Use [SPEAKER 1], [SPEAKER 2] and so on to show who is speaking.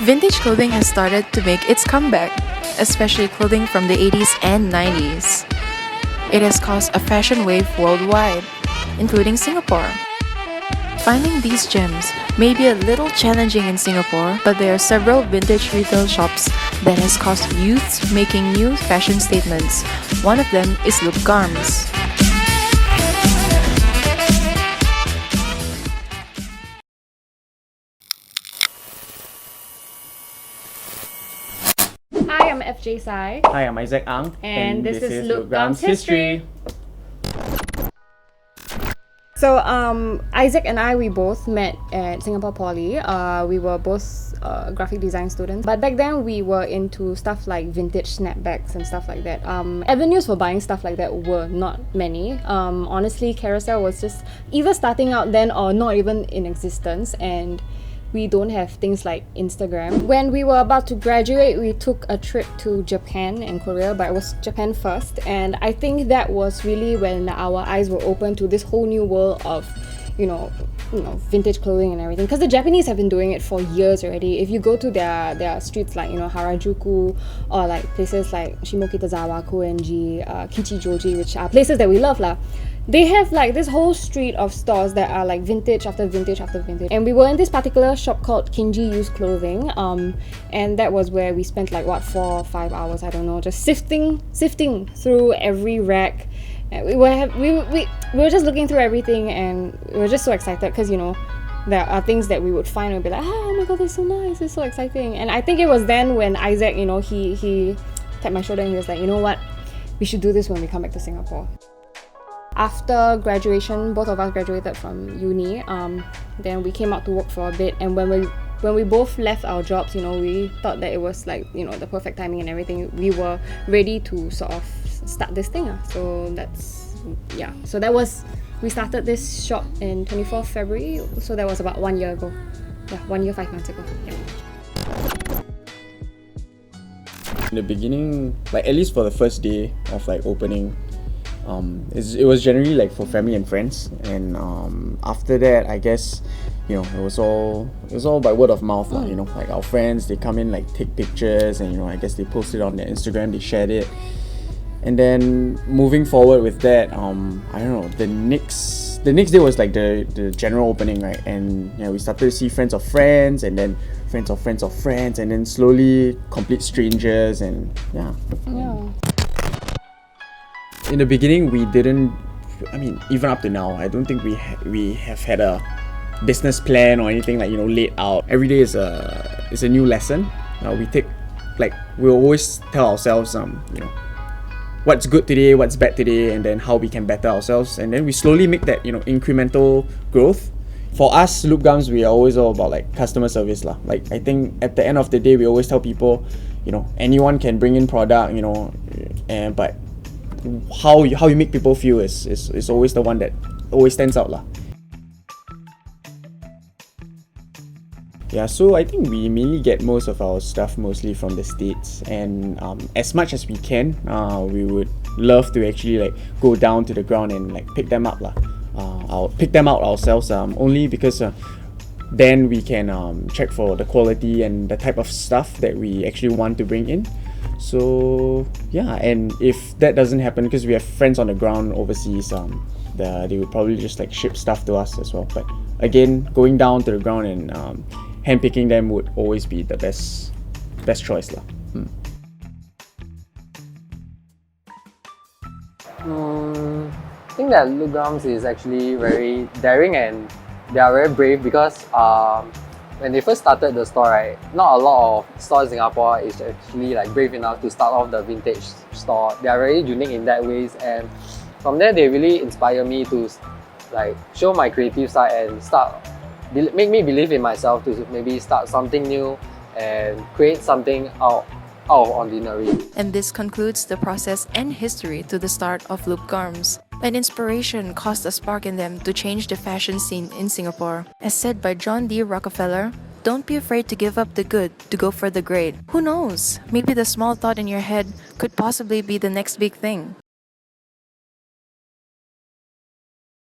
[SPEAKER 1] Vintage clothing has started to make its comeback, especially clothing from the 80s and 90s. It has caused a fashion wave worldwide, including Singapore. Finding these gems may be a little challenging in Singapore, but there are several vintage retail shops that has caused youths making new fashion statements. One of them is Garms.
[SPEAKER 2] Hi, I'm FJ Sai.
[SPEAKER 3] Hi, I'm Isaac Ang,
[SPEAKER 2] And this is Look
[SPEAKER 3] Garms
[SPEAKER 2] Garms History. So Isaac and I, we both met at Singapore Poly. We were both graphic design students, but back then we were into stuff like vintage snapbacks and stuff like that. Avenues for buying stuff like that were not many. Honestly, Carousel was just either starting out then or not even in existence, and we don't have things like Instagram. When we were about to graduate, we took a trip to Japan and Korea, but it was Japan first, and I think that was really when our eyes were open to this whole new world of vintage clothing and everything, because the Japanese have been doing it for years already. If you go to their streets like Harajuku, or like places like Shimokitazawa, Koenji, Kichijoji, which are places that we love lah, they have like this whole street of stores that are like vintage after vintage after vintage. And we were in this particular shop called Kinji Used Clothing, and that was where we spent like 4 or 5 hours, I don't know, just sifting through every rack. And we were just looking through everything, and we were just so excited because there are things that we would find and be like, oh my god, that's so nice, it's so exciting. And I think it was then when Isaac, he tapped my shoulder and he was like, you know what, we should do this when we come back to Singapore. After graduation, both of us graduated from uni. Then we came out to work for a bit, and when we both left our jobs, we thought that it was like the perfect timing and everything. We were ready to sort of start this thing. So we started this shop in 24th February. So that was about 1 year ago. Yeah, 1 year, 5 months ago. Yeah.
[SPEAKER 3] In the beginning, like at least for the first day of like opening, it was generally like for family and friends, and after that, I guess it was all by word of mouth. Like our friends, they come in, like take pictures, and I guess they post it on their Instagram, they shared it. And then moving forward with that, I don't know, the next day was like the general opening, right? And we started to see friends of friends, and then friends of friends of friends, and then slowly complete strangers, and yeah. In the beginning, we didn't. I mean, even up to now, I don't think we have had a business plan or anything like laid out. Every day is a new lesson. We always tell ourselves what's good today, what's bad today, and then how we can better ourselves, and then we slowly make that incremental growth. For us, Loop Garms, we are always all about like customer service lah. Like I think at the end of the day, we always tell people, anyone can bring in product, but how you make people feel is always the one that always stands out lah. Yeah, so I think we mainly get most of our stuff mostly from the States, and as much as we can, we would love to actually like go down to the ground and like pick them up lah. I'll pick them out ourselves, only because then we can check for the quality and the type of stuff that we actually want to bring in. So yeah, and if that doesn't happen, because we have friends on the ground overseas, they would probably just like ship stuff to us as well. But again, going down to the ground and handpicking them would always be the best choice lah.
[SPEAKER 4] I think that Look Garms is actually very daring, and they are very brave because when they first started the store, right, not a lot of stores in Singapore is actually like brave enough to start off the vintage store. They are very unique in that ways, and from there they really inspire me to like show my creative side and make me believe in myself to maybe start something new and create something out of ordinary.
[SPEAKER 1] And this concludes the process and history to the start of Loop Garms. An inspiration caused a spark in them to change the fashion scene in Singapore. As said by John D. Rockefeller, don't be afraid to give up the good to go for the great. Who knows? Maybe the small thought in your head could possibly be the next big thing.